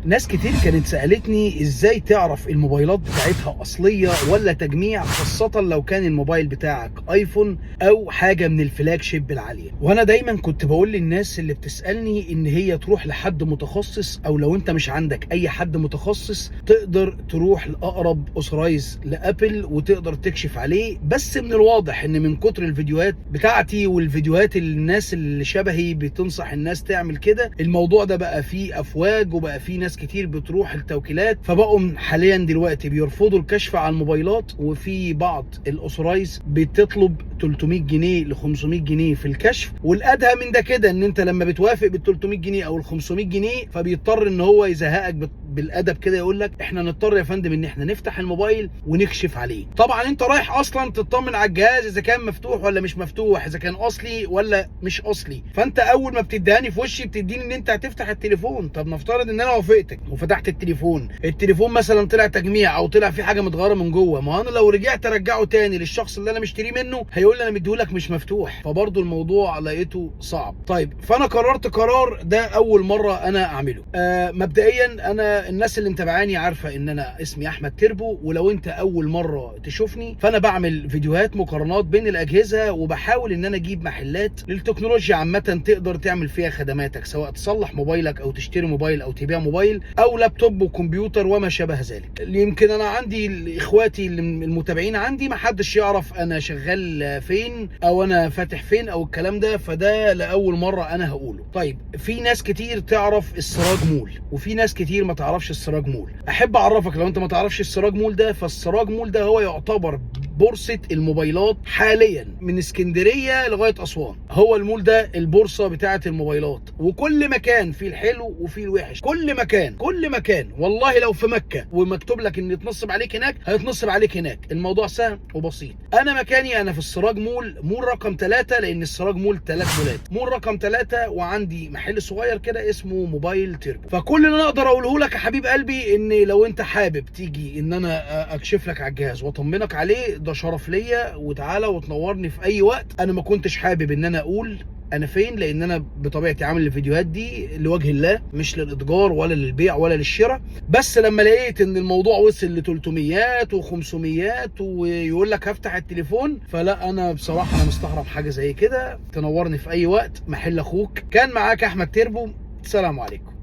ناس كتير كانت سألتني ازاي تعرف الموبايلات بتاعتها اصلية ولا تجميع، خاصة لو كان الموبايل بتاعك ايفون او حاجة من الفلاج شيب العالية. وانا دايما كنت بقول للناس اللي بتسألني ان هي تروح لحد متخصص، او لو انت مش عندك اي حد متخصص تقدر تروح لاقرب اوثرايز لابل وتقدر تكشف عليه. بس من الواضح ان من كتر الفيديوهات بتاعتي والفيديوهات الناس اللي شبهي بتنصح الناس تعمل كده، الموضوع ده بقى فيه افواج وبقى فيه ناس كتير بتروح التوكيلات، فبقوا حاليا دلوقتي بيرفضوا الكشف على الموبايلات. وفي بعض الاوثرايز بتطلب 300 جنيه ل 500 جنيه في الكشف. والادهى من ده كده ان انت لما بتوافق بال 300 جنيه او ال 500 جنيه فبيضطر ان هو يزهقك بالادب كده، يقول لك احنا نضطر يا فندم ان احنا نفتح الموبايل ونكشف عليه. طبعا انت رايح اصلا تطمن على الجهاز اذا كان مفتوح ولا مش مفتوح، اذا كان اصلي ولا مش اصلي. فانت اول ما بتديهاني في وشي بتديني ان انت هتفتح التليفون. طب نفترض ان انا وافقتك وفتحت التليفون مثلا طلع تجميع او طلع فيه حاجه متغيره من جوه، ما انا لو رجعت ارجعه تاني للشخص اللي انا مشتريه منه هيقول لي انا مديهولك مش مفتوح، فبرضه الموضوع لقيته صعب. طيب فانا قررت قرار ده اول مره انا اعمله. مبدئيا انا الناس اللي متابعاني عارفه ان انا اسمي احمد تربو، ولو انت اول مره تشوفني فانا بعمل فيديوهات مقارنات بين الاجهزه، وبحاول ان انا اجيب محلات للتكنولوجيا عامه تقدر تعمل فيها خدماتك، سواء تصلح موبايلك او تشتري موبايل او تبيع موبايل او لابتوب وكمبيوتر وما شابه ذلك. يمكن انا عندي اخواتي المتابعين عندي ما حدش يعرف انا شغال فين او انا فاتح فين او الكلام ده، فده لاول مره انا هقوله. طيب في ناس كتير تعرف السراج مول وفي ناس كتير ما تعرفش السراج مول. احب اعرفك لو انت ما تعرفش السراج مول ده، فالسراج مول ده هو يعتبر بورصة الموبايلات حاليا من اسكندرية لغاية أسوان. هو المول ده البورصة بتاعة الموبايلات، وكل مكان فيه الحلو وفيه الوحش. كل مكان والله لو في مكة ومكتوب لك ان يتنصب عليك هناك هيتنصب عليك هناك. الموضوع سهل وبسيط. انا مكاني انا في السراج مول رقم 3، لان السراج مول 3 مولات. مول رقم 3 وعندي محل صغير كده اسمه موبايل تيربو. فكل اللي انا اقدر اقوله لك يا حبيب قلبي ان لو انت حابب تيجي ان انا اكشف لك على الجهاز واطمنك عليه، ده شرف ليا، وتعالى وتنورني في اي وقت. انا ما كنتش حابب ان انا اقول انا فين، لان انا بطبيعتي عامل الفيديوهات دي لوجه الله، مش للاتجار ولا للبيع ولا للشراء. بس لما لقيت ان الموضوع وصل ل 300 و500 ويقول لك هفتح التليفون، فلا انا بصراحه انا مستغرب حاجه زي كده. تنورني في اي وقت. محل اخوك كان معاك احمد تربو. السلام عليكم.